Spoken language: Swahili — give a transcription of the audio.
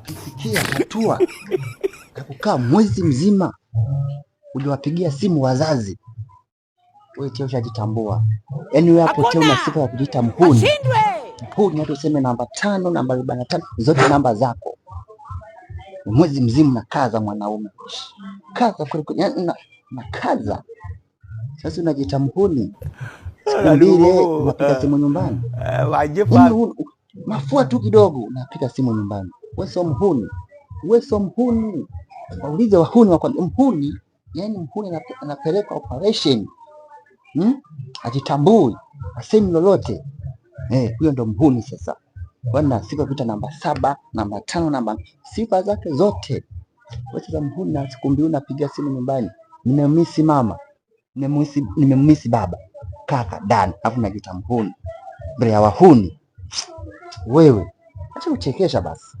Ukifikia hatua ya kukaa mwezi mzima uliwapigia simu wazazi, wewe tena ushajitambua. Yaani wewe hapo tena una sifa ya kujiita mhuni. Mhuni hata useme namba 5, namba 45, zote namba zako. Mwezi mzima nakaza mwanaume. Kaza kuliko na kaza. Sasa unajiita mhuni. Siku mbili unapiga simu nyumbani. Mafua tu kidogo unapiga simu nyumbani. Wewe sio mhuni. Wewe sio mhuni. Waulize wahuni wako mhuni, yani mhuni anapeleka operation. Ajitambui, asemi lolote. Huyo ndo mhuni sasa. Wana sifa kuita namba 7, namba 5, namba sifa zake zote. Wewe sasa mhuni na siku mbili unapiga simu nyumbani. Nimemisi mama. Nimemisi baba. Kaka, dada, hapo unajiita mhuni. Mbele ya wahuni. Wewe acha kuchekesha basi.